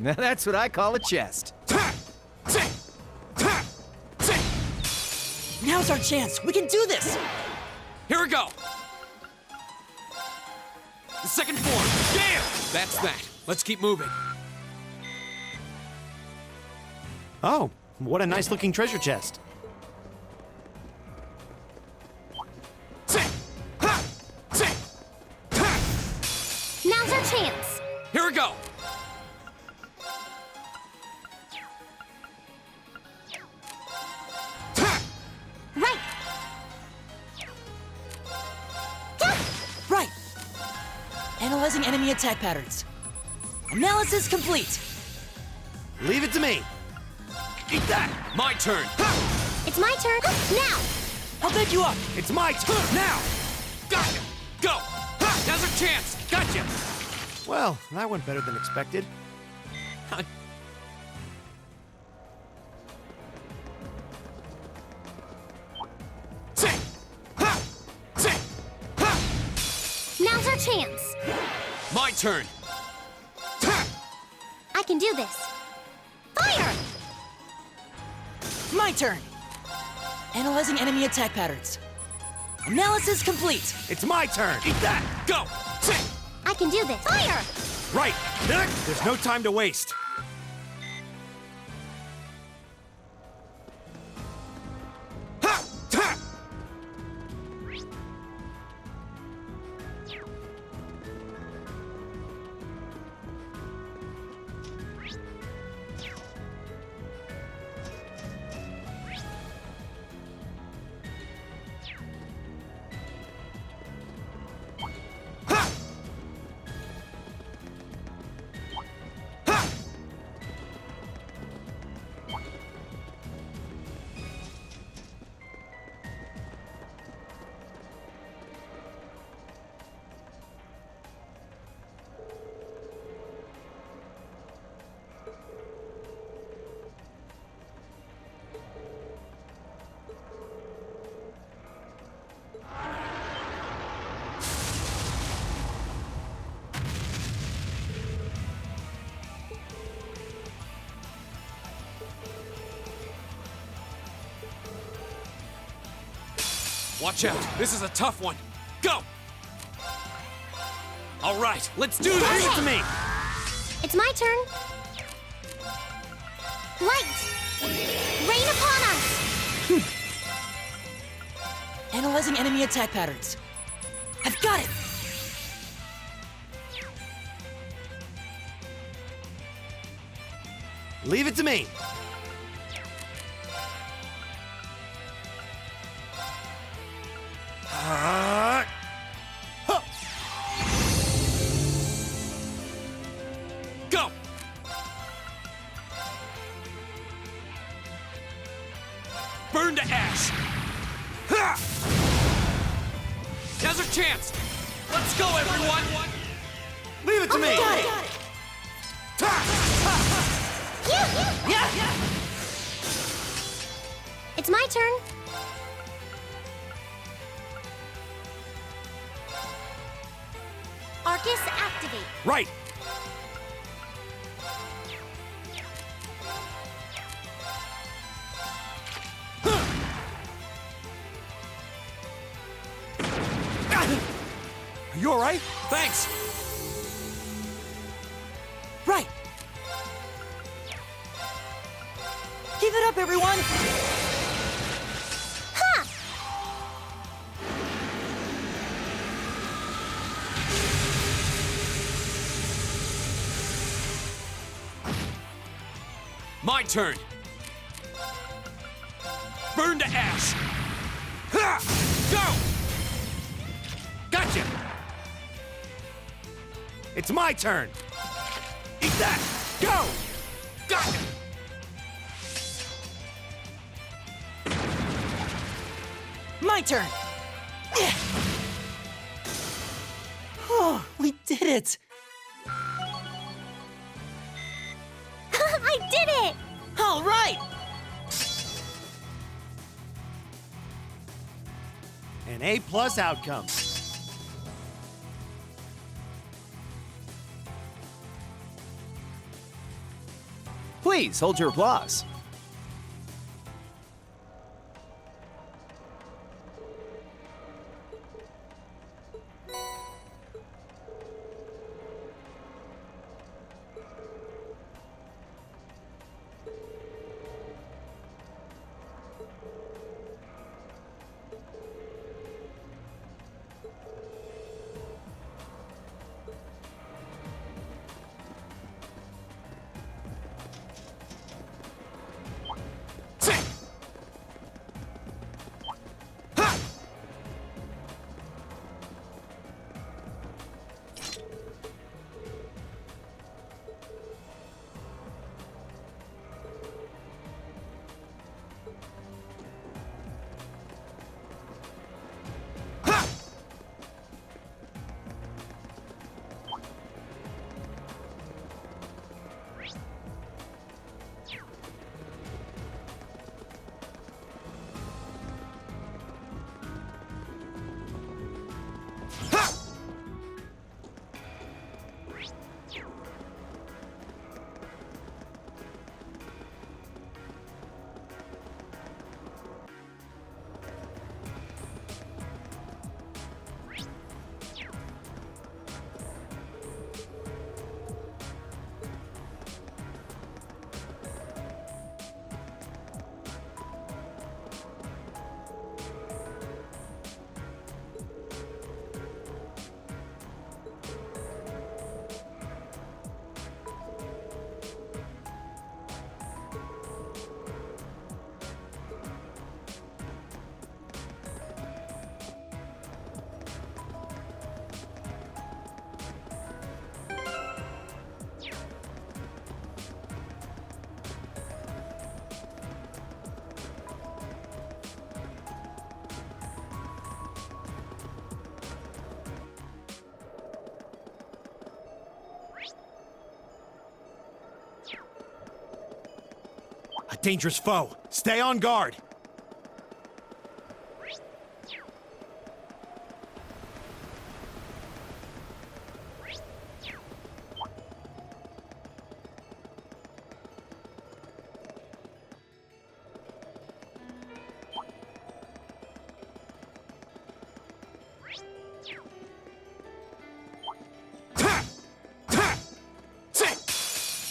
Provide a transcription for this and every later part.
Now that's what I call a chest. Now's our chance. We can do this. Here we go. The second form. Yeah! That's that. Let's keep moving. Oh, what a nice looking treasure chest. Now's our chance. Here we go. Right. Right. Analyzing enemy attack patterns. Analysis complete. Leave it to me. Eat that. My turn. It's my turn. Now. I'll back you up. It's my turn now. Gotcha. Go. Now's our chance. Gotcha. Well, that went better than expected. Now's our chance. My turn. I can do this. Fire! My turn. Analyzing enemy attack patterns. Analysis complete. It's my turn. Eat that. Go. I can do this. Fire! Right. There's no time to waste. Watch out. This is a tough one. Go. All right. Let's do this. Leave it to me. It's my turn. Light! Rain upon us! Analyzing enemy attack patterns. I've got it. Leave it to me. Go. Burn to ash. Ha! Now's our chance. Let's go, everyone. Leave it to me. Got it. Yeah! It's my turn. Arcus activate. Right. Are you all right? Thanks. Right. Give it up, everyone. Ha! My turn. Burn to ash. Ha! Go. Gotcha. It's my turn. Eat that. Go. Gotcha. My turn. Oh, we did it. I did it! All right. An A+ outcome. Please hold your applause. A dangerous foe. Stay on guard.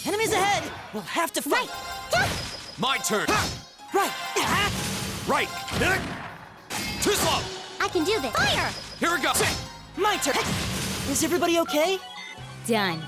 Enemies ahead! We'll have to fight! My turn. Right! Right. Too slow. I can do this. Fire! Here we go. My turn! Is everybody okay? Done.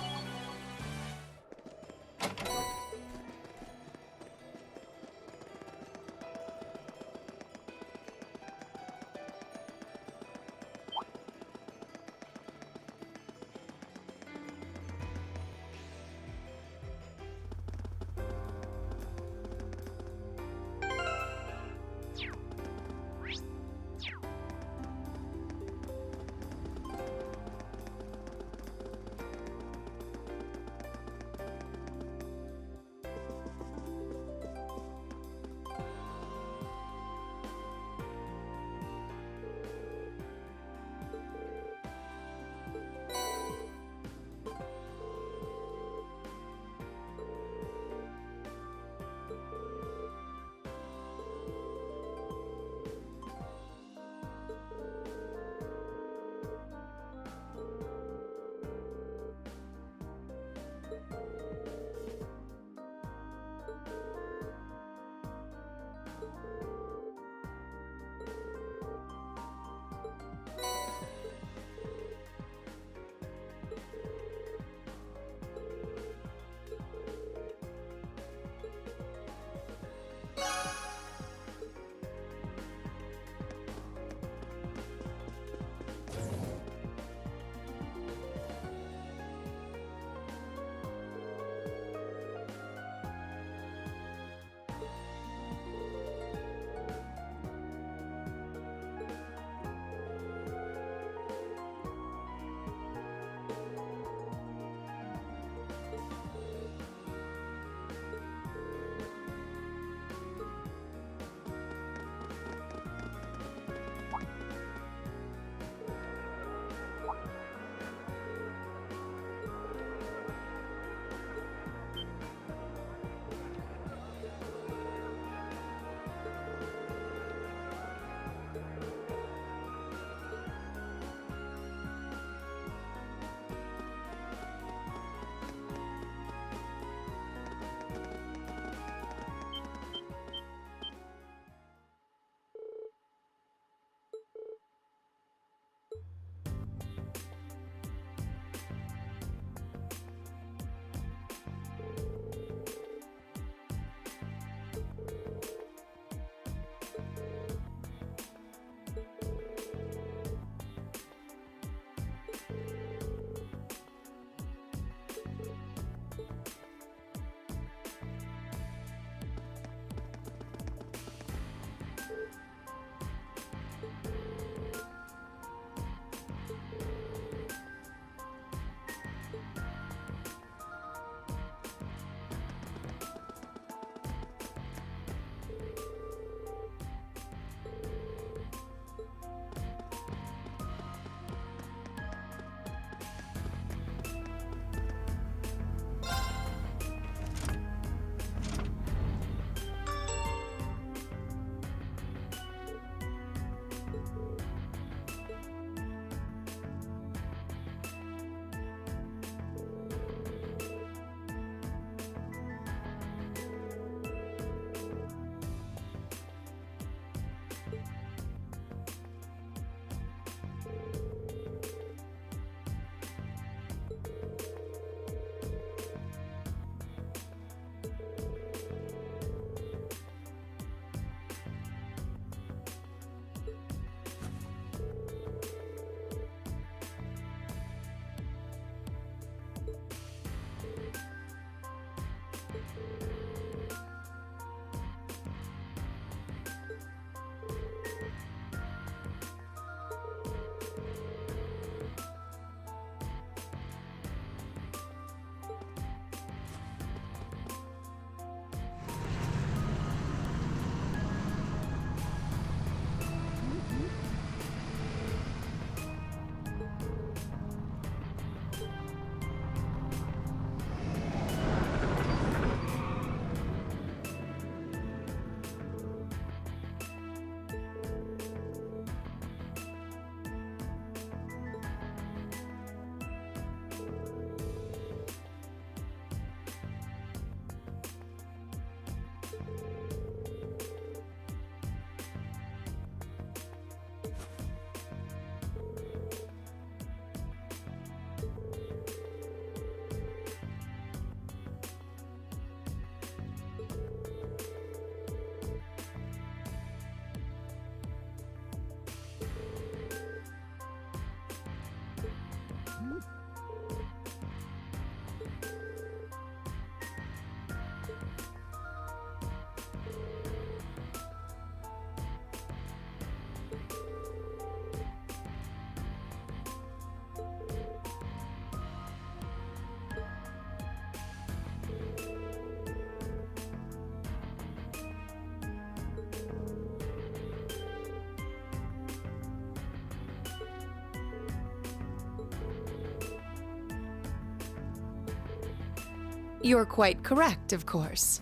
You're quite correct, of course.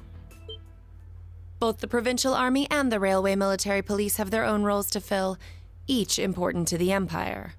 Both the Provincial Army and the Railway Military Police have their own roles to fill, each important to the Empire.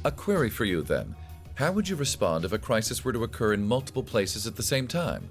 A query for you, then. How would you respond if a crisis were to occur in multiple places at the same time?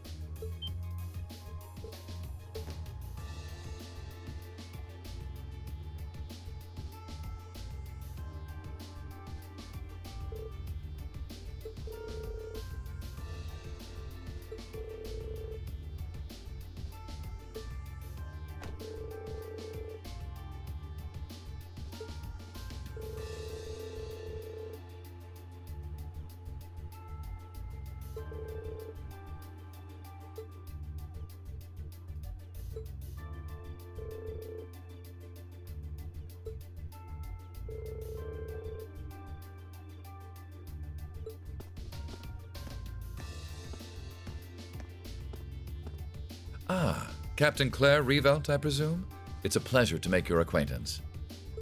Ah, Captain Claire Revelt, I presume? It's a pleasure to make your acquaintance.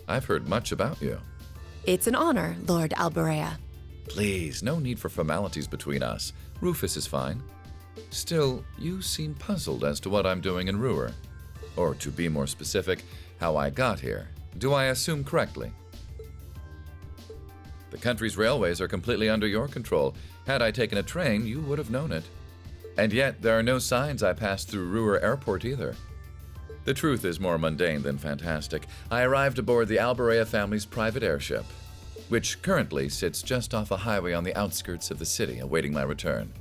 I've heard much about you. It's an honor, Lord Alberea. Please, no need for formalities between us. Rufus is fine. Still, you seem puzzled as to what I'm doing in Ruhr. Or, to be more specific, how I got here. Do I assume correctly? The country's railways are completely under your control. Had I taken a train, you would have known it. And yet, there are no signs I passed through Ruhr Airport either. The truth is more mundane than fantastic. I arrived aboard the Alberea family's private airship, which currently sits just off a highway on the outskirts of the city, awaiting my return.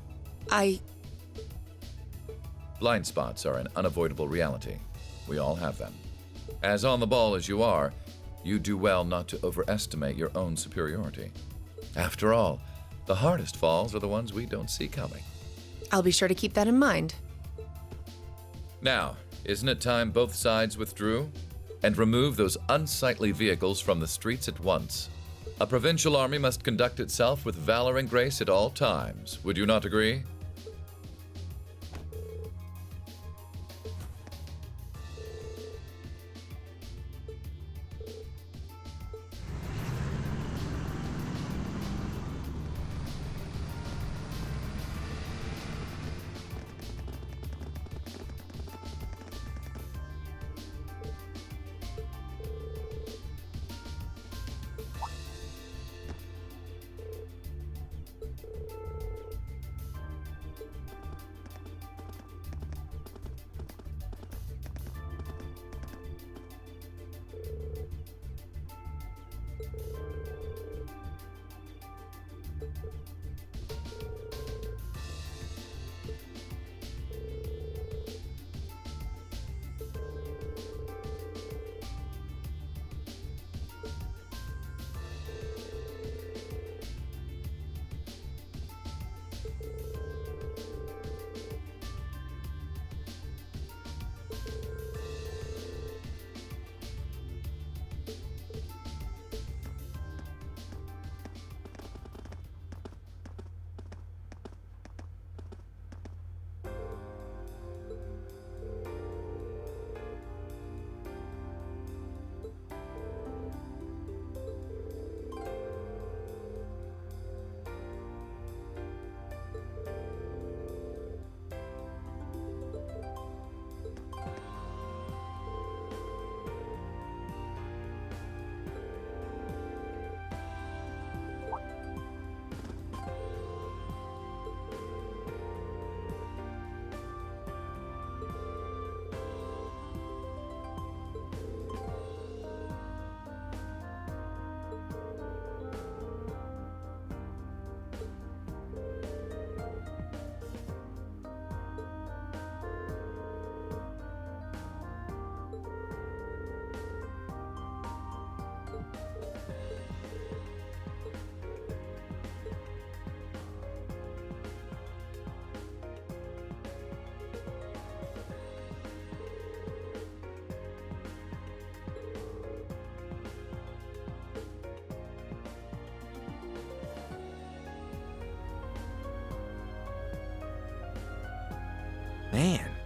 Blind spots are an unavoidable reality. We all have them. As on the ball as you are, you do well not to overestimate your own superiority. After all, the hardest falls are the ones we don't see coming. I'll be sure to keep that in mind. Now, isn't it time both sides withdrew? And remove those unsightly vehicles from the streets at once? A provincial army must conduct itself with valor and grace at all times. Would you not agree?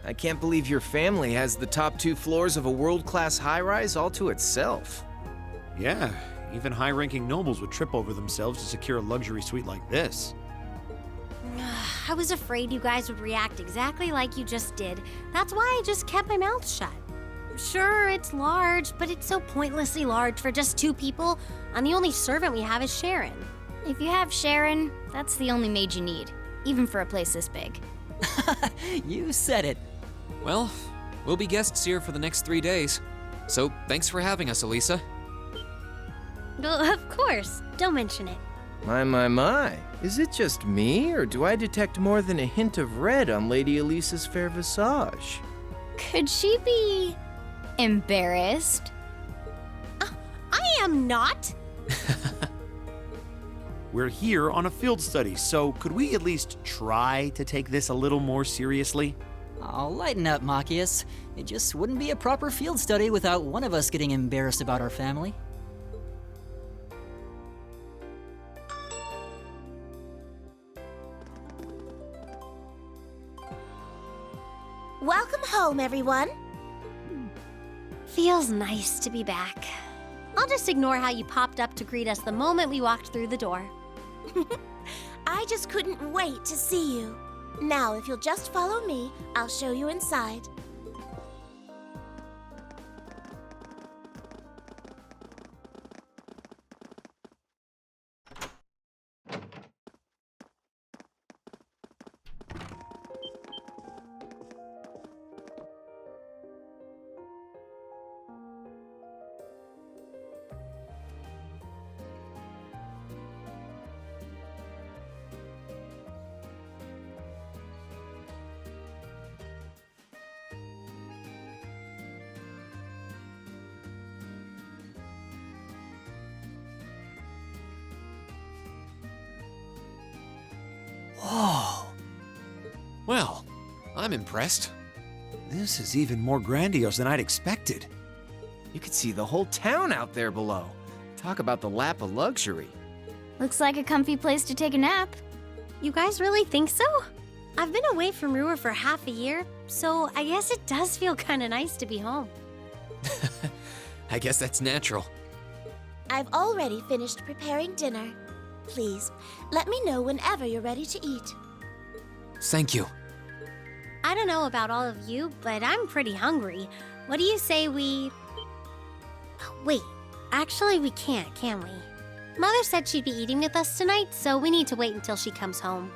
I can't believe your family has the top 2 floors of a world-class high-rise all to itself. Yeah, even high-ranking nobles would trip over themselves to secure a luxury suite like this. I was afraid you guys would react exactly like you just did. That's why I just kept my mouth shut. Sure, it's large, but it's so pointlessly large for just 2 people, and the only servant we have is Sharon. If you have Sharon, that's the only maid you need, even for a place this big. You said it. Well, we'll be guests here for the next 3 days. So thanks for having us, Elisa. Well, of course. Don't mention it. My. Is it just me, or do I detect more than a hint of red on Lady Elisa's fair visage? Could she be embarrassed? I am not. We're here on a field study, so could we at least try to take this a little more seriously? Oh, lighten up, Machias. It just wouldn't be a proper field study without one of us getting embarrassed about our family. Welcome home, everyone. Feels nice to be back. I'll just ignore how you popped up to greet us the moment we walked through the door. I just couldn't wait to see you. Now, if you'll just follow me, I'll show you inside. Whoa. Well, I'm impressed. This is even more grandiose than I'd expected. You could see the whole town out there below. Talk about the lap of luxury. Looks like a comfy place to take a nap. You guys really think so? I've been away from Ruhr for half a year, so I guess it does feel kind of nice to be home. I guess that's natural. I've already finished preparing dinner. Please, let me know whenever you're ready to eat. Thank you. I don't know about all of you, but I'm pretty hungry. What do you say we... Wait, actually we can't, can we? Mother said she'd be eating with us tonight, so we need to wait until she comes home.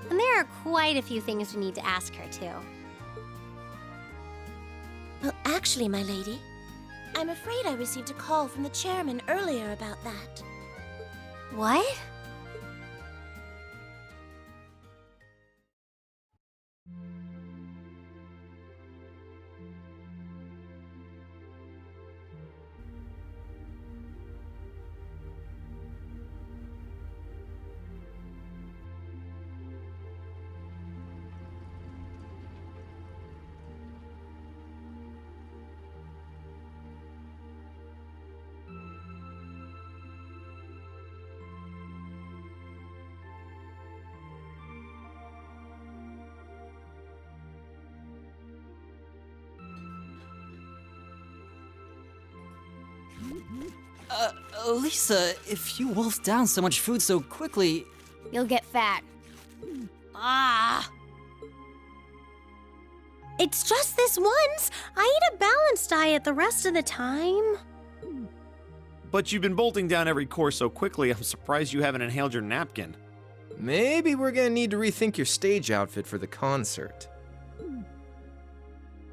And there are quite a few things we need to ask her, too. Well, actually, my lady, I'm afraid I received a call from the chairman earlier about that. What? Lisa, if you wolfed down so much food so quickly... You'll get fat. Ah! It's just this once. I eat a balanced diet the rest of the time. But you've been bolting down every course so quickly, I'm surprised you haven't inhaled your napkin. Maybe we're gonna need to rethink your stage outfit for the concert.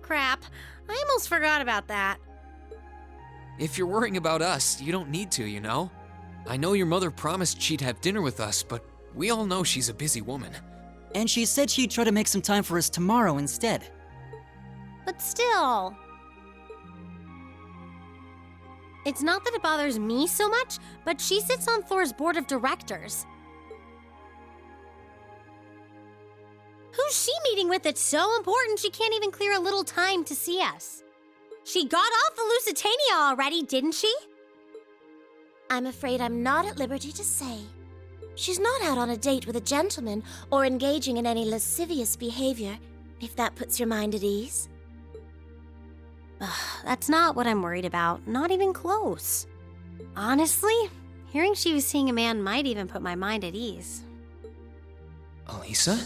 Crap. I almost forgot about that. If you're worrying about us, you don't need to, you know? I know your mother promised she'd have dinner with us, but we all know she's a busy woman. And she said she'd try to make some time for us tomorrow instead. But still... It's not that it bothers me so much, but she sits on Thor's board of directors. Who's she meeting with that's so important she can't even clear a little time to see us? She got off the Lusitania already, didn't she? I'm afraid I'm not at liberty to say. She's not out on a date with a gentleman or engaging in any lascivious behavior. if that puts your mind at ease. Ugh, that's not what I'm worried about. Not even close. Honestly, hearing she was seeing a man might even put my mind at ease. Elisa?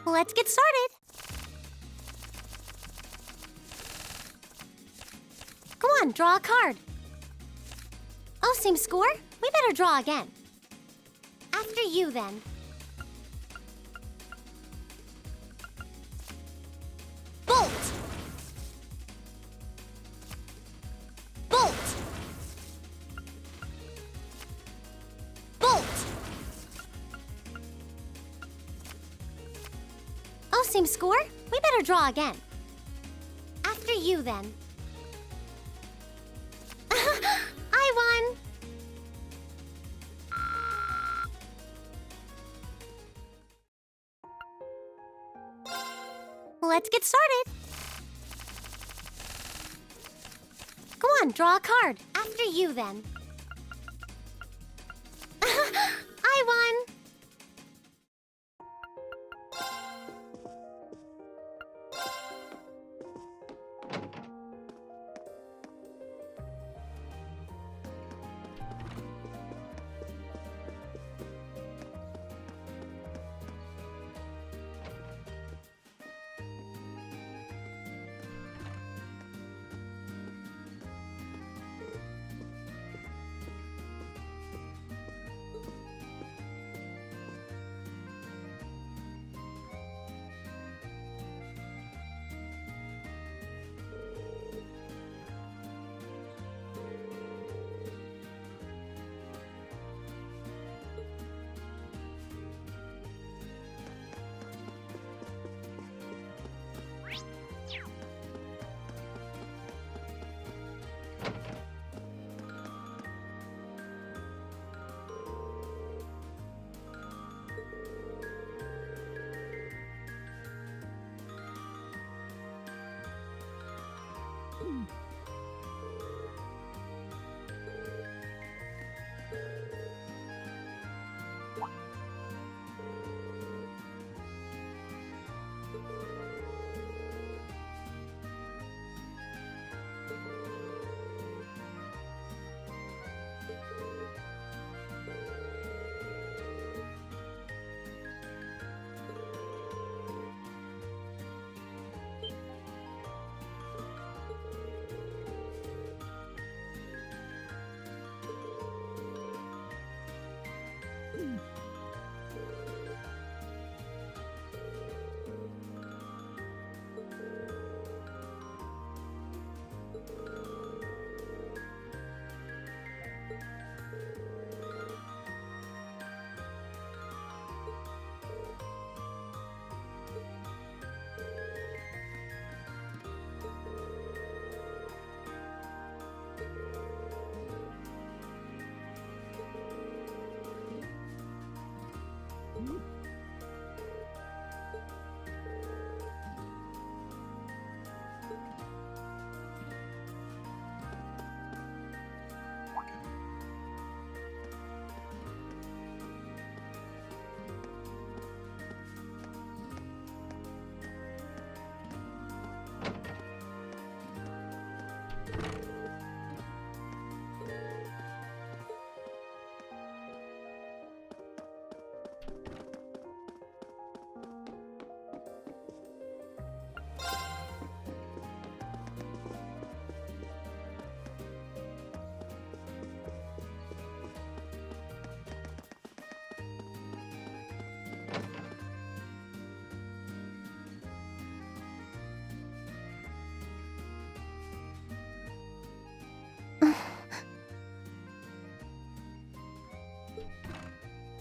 Let's get started. Come on, draw a card. Oh, same score? We better draw again. After you, then. Bolt! Bolt! Bolt! Oh, same score? We better draw again. After you, then. I won! Let's get started. Come on, draw a card. After you, then. I won!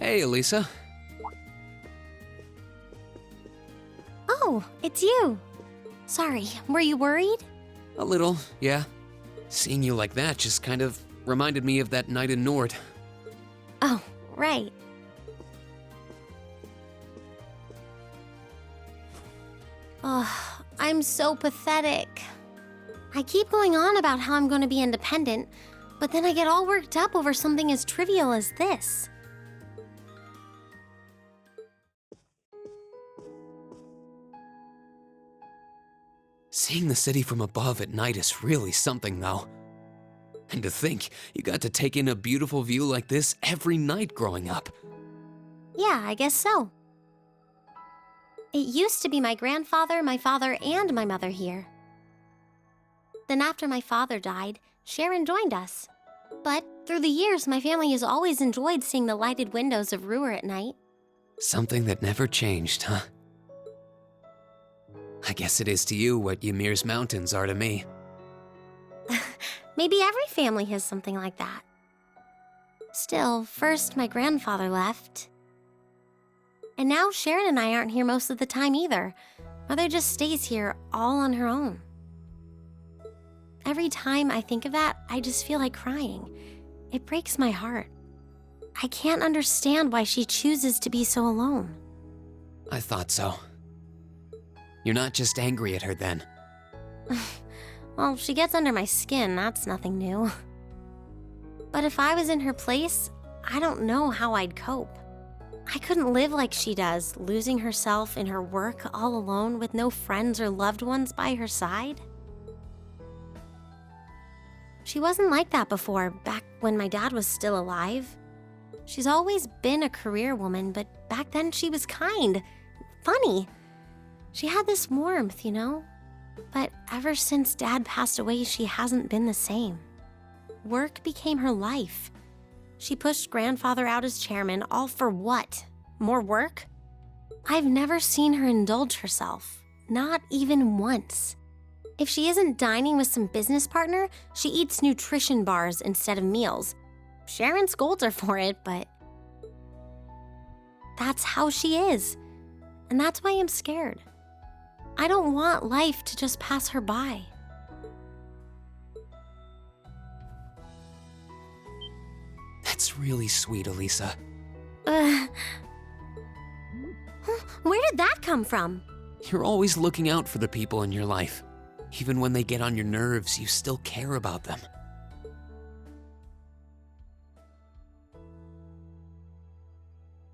Hey, Elisa. Oh, it's you. Sorry, were you worried? A little, yeah. Seeing you like that just kind of reminded me of that night in Nord. Oh, right. Oh, I'm so pathetic. I keep going on about how I'm going to be independent, but then I get all worked up over something as trivial as this. Seeing the city from above at night is really something, though. And to think, you got to take in a beautiful view like this every night growing up. Yeah, I guess so. It used to be my grandfather, my father, and my mother here. Then after my father died, Sharon joined us. But through the years, my family has always enjoyed seeing the lighted windows of Ruhr at night. Something that never changed, huh? I guess it is to you what Ymir's mountains are to me. Maybe every family has something like that. Still, first my grandfather left. And now Sharon and I aren't here most of the time either. Mother just stays here all on her own. Every time I think of that, I just feel like crying. It breaks my heart. I can't understand why she chooses to be so alone. I thought so. You're not just angry at her then. Well, she gets under my skin, that's nothing new. But if I was in her place, I don't know how I'd cope. I couldn't live like she does, losing herself in her work all alone with no friends or loved ones by her side. She wasn't like that before, back when my dad was still alive. She's always been a career woman, but back then she was kind, funny. She had this warmth, you know? But ever since Dad passed away, she hasn't been the same. Work became her life. She pushed Grandfather out as chairman, all for what? More work? I've never seen her indulge herself, not even once. If she isn't dining with some business partner, she eats nutrition bars instead of meals. Sharon scolds her for it, but that's how she is. And that's why I'm scared. I don't want life to just pass her by. That's really sweet, Elisa. Where did that come from? You're always looking out for the people in your life. Even when they get on your nerves, you still care about them.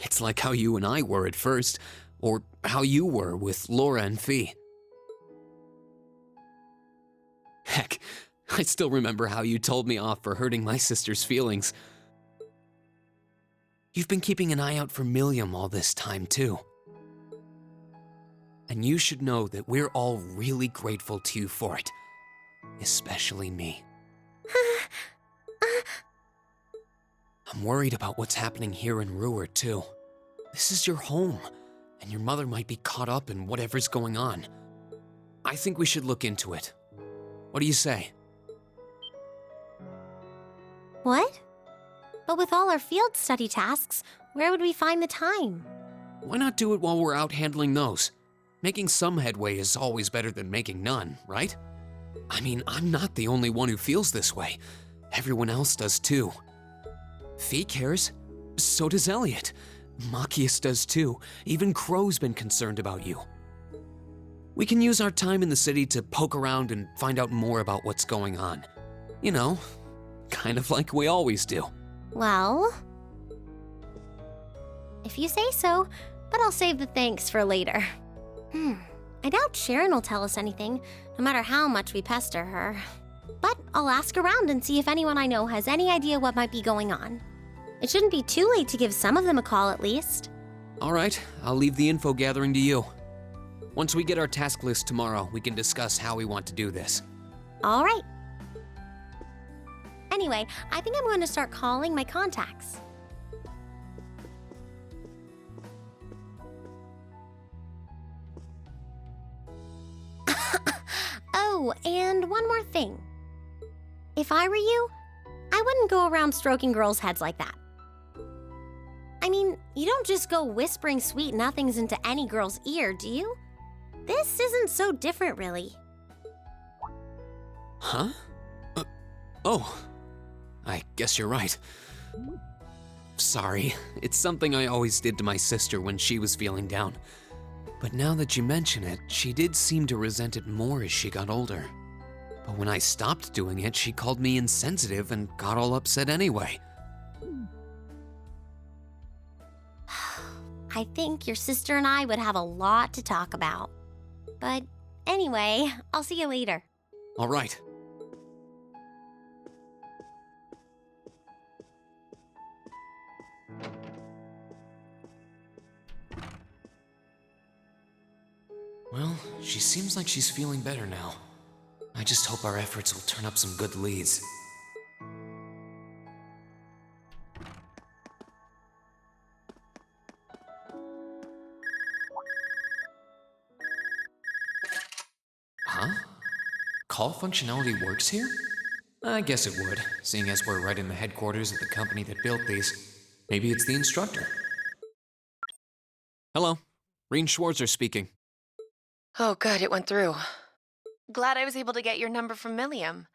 It's like how you and I were at first, or how you were with Laura and Fee. Heck, I still remember how you told me off for hurting my sister's feelings. You've been keeping an eye out for Milliam all this time, too. And you should know that we're all really grateful to you for it. Especially me. I'm worried about what's happening here in Ruhr, too. This is your home, and your mother might be caught up in whatever's going on. I think we should look into it. What do you say? What? But with all our field study tasks, where would we find the time? Why not do it while we're out handling those? Making some headway is always better than making none, right? I mean, I'm not the only one who feels this way. Everyone else does too. Fee cares. So does Elliot. Machias does too. Even Crow's been concerned about you. We can use our time in the city to poke around and find out more about what's going on. You know, kind of like we always do. Well, if you say so, but I'll save the thanks for later. I doubt Sharon will tell us anything, no matter how much we pester her. But I'll ask around and see if anyone I know has any idea what might be going on. It shouldn't be too late to give some of them a call at least. All right, I'll leave the info gathering to you. Once we get our task list tomorrow, we can discuss how we want to do this. All right. Anyway, I think I'm going to start calling my contacts. Oh, and one more thing. If I were you, I wouldn't go around stroking girls' heads like that. I mean, you don't just go whispering sweet nothings into any girl's ear, do you? This isn't so different, really. Huh? Oh, I guess you're right. Sorry, it's something I always did to my sister when she was feeling down. But now that you mention it, she did seem to resent it more as she got older. But when I stopped doing it, she called me insensitive and got all upset anyway. I think your sister and I would have a lot to talk about. But anyway, I'll see you later. All right. Well, she seems like she's feeling better now. I just hope our efforts will turn up some good leads. Huh? Call functionality works here? I guess it would, seeing as we're right in the headquarters of the company that built these. Maybe it's the instructor. Hello, Reen Schwarzer speaking. Oh, good, it went through. Glad I was able to get your number from Milliam.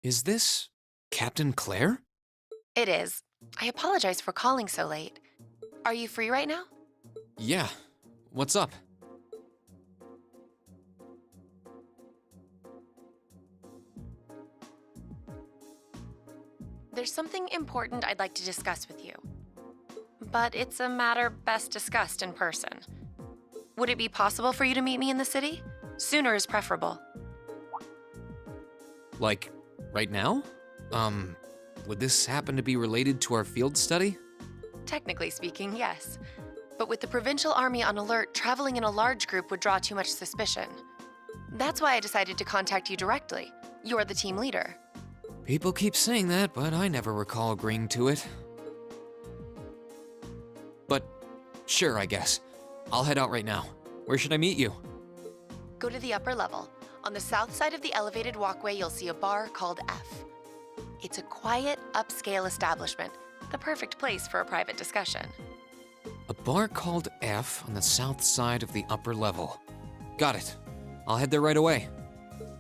Is this Captain Claire? It is. I apologize for calling so late. Are you free right now? Yeah. What's up? There's something important I'd like to discuss with you. But it's a matter best discussed in person. Would it be possible for you to meet me in the city? Sooner is preferable. Like, right now? Would this happen to be related to our field study? Technically speaking, yes. But with the Provincial Army on alert, traveling in a large group would draw too much suspicion. That's why I decided to contact you directly. You're the team leader. People keep saying that, but I never recall agreeing to it. But, sure, I guess. I'll head out right now. Where should I meet you? Go to the upper level. On the south side of the elevated walkway, you'll see a bar called F. It's a quiet, upscale establishment, the perfect place for a private discussion. A bar called F on the south side of the upper level. Got it. I'll head there right away.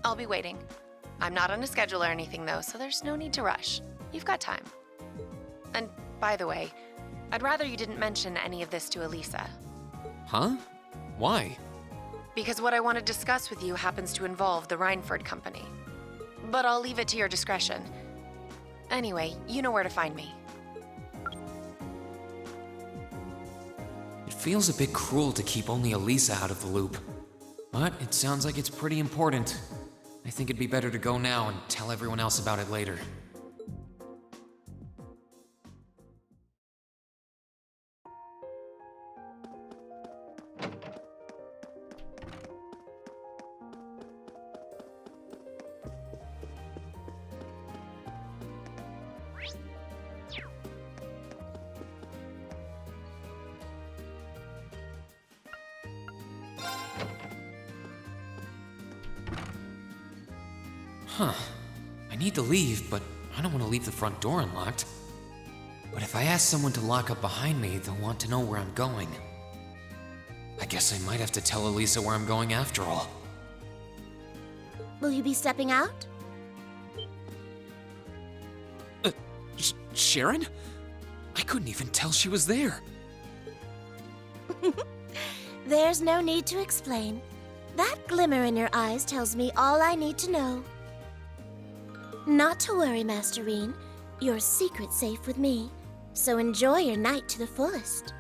I'll be waiting. I'm not on a schedule or anything, though, so there's no need to rush. You've got time. And by the way, I'd rather you didn't mention any of this to Elisa. Huh? Why? Because what I want to discuss with you happens to involve the Reinford Company. But I'll leave it to your discretion. Anyway, you know where to find me. It feels a bit cruel to keep only Elisa out of the loop. But it sounds like it's pretty important. I think it'd be better to go now and tell everyone else about it later. Huh. I need to leave, but I don't want to leave the front door unlocked. But if I ask someone to lock up behind me, they'll want to know where I'm going. I guess I might have to tell Elisa where I'm going after all. Will you be stepping out? Sharon? I couldn't even tell she was there. There's no need to explain. That glimmer in your eyes tells me all I need to know. Not to worry, Master Reen. Your secret's safe with me, so enjoy your night to the fullest.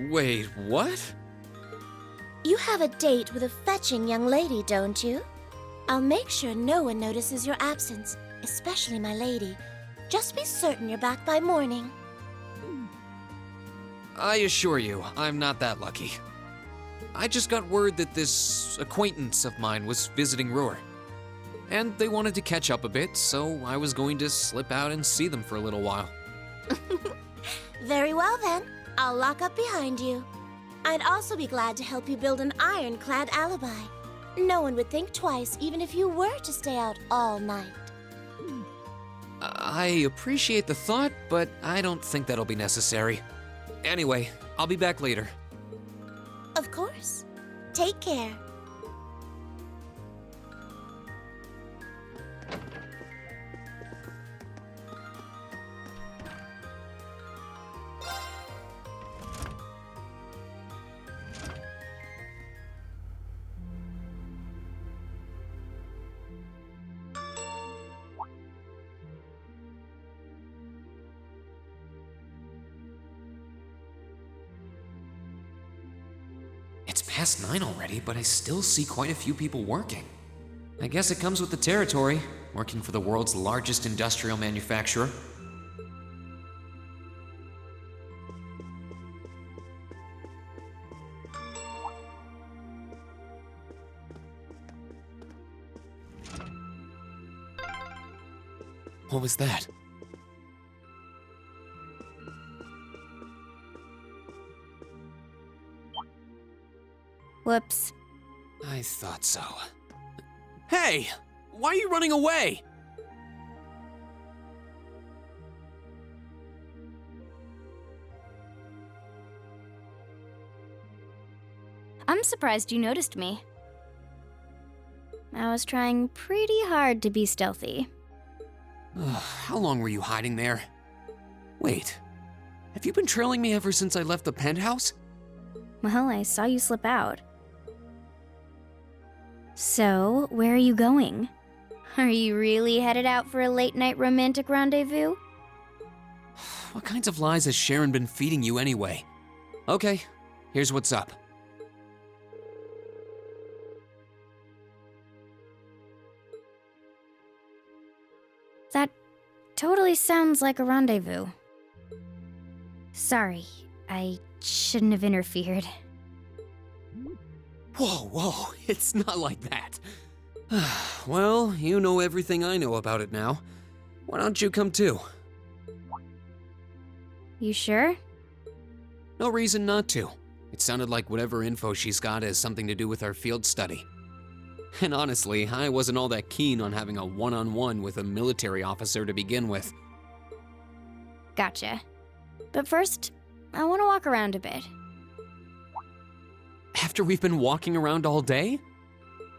Wait, what? You have a date with a fetching young lady, don't you? I'll make sure no one notices your absence, especially my lady. Just be certain you're back by morning. I assure you, I'm not that lucky. I just got word that this acquaintance of mine was visiting Ruhr. And they wanted to catch up a bit, so I was going to slip out and see them for a little while. Very well then, I'll lock up behind you. I'd also be glad to help you build an ironclad alibi. No one would think twice, even if you were to stay out all night. I appreciate the thought, but I don't think that'll be necessary. Anyway, I'll be back later. Of course. Take care. It's past 9 already, but I still see quite a few people working. I guess it comes with the territory, working for the world's largest industrial manufacturer. What was that? Whoops. I thought so. Hey! Why are you running away? I'm surprised you noticed me. I was trying pretty hard to be stealthy. How long were you hiding there? Wait, have you been trailing me ever since I left the penthouse? Well, I saw you slip out. So, where are you going? Are you really headed out for a late-night romantic rendezvous? What kinds of lies has Sharon been feeding you anyway? Okay, here's what's up. That totally sounds like a rendezvous. Sorry, I shouldn't have interfered. Whoa, it's not like that. Well, you know everything I know about it now. Why don't you come too? You sure? No reason not to. It sounded like whatever info she's got has something to do with our field study. And honestly, I wasn't all that keen on having a one-on-one with a military officer to begin with. Gotcha. But first, I want to walk around a bit. After we've been walking around all day?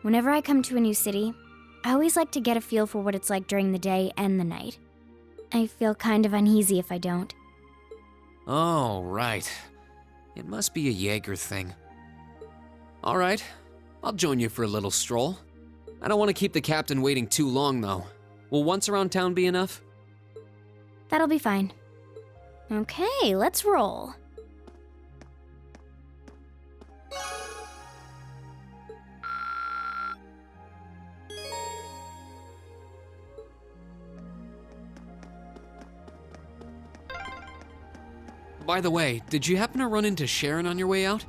Whenever I come to a new city, I always like to get a feel for what it's like during the day and the night. I feel kind of uneasy if I don't. Oh, right. It must be a Jaeger thing. All right, I'll join you for a little stroll. I don't want to keep the captain waiting too long, though. Will once around town be enough? That'll be fine. Okay, let's roll. By the way, did you happen to run into Sharon on your way out?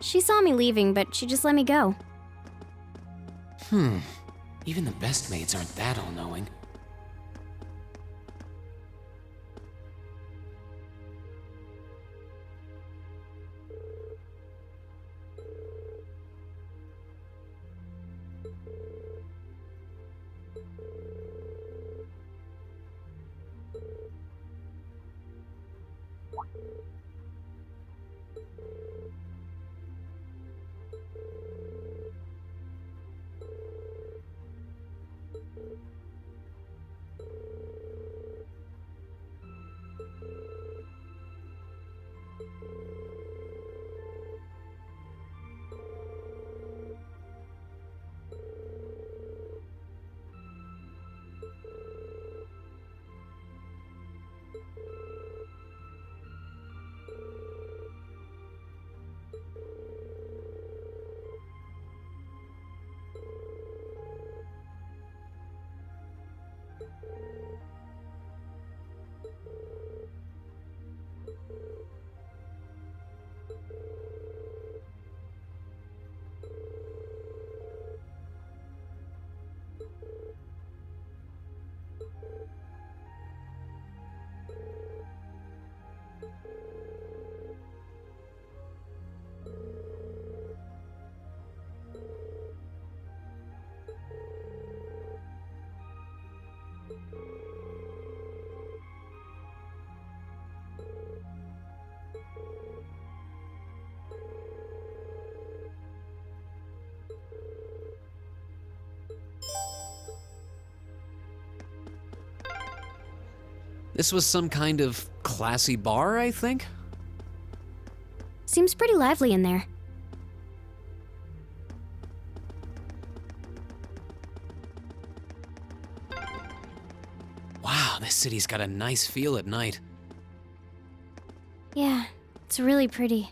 She saw me leaving, but she just let me go. Even the best maids aren't that all-knowing. This was some kind of classy bar, I think? Seems pretty lively in there. Wow, this city's got a nice feel at night. Yeah, it's really pretty.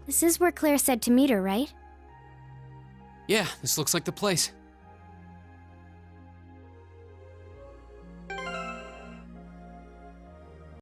This is where Claire said to meet her, right? Yeah, this looks like the place.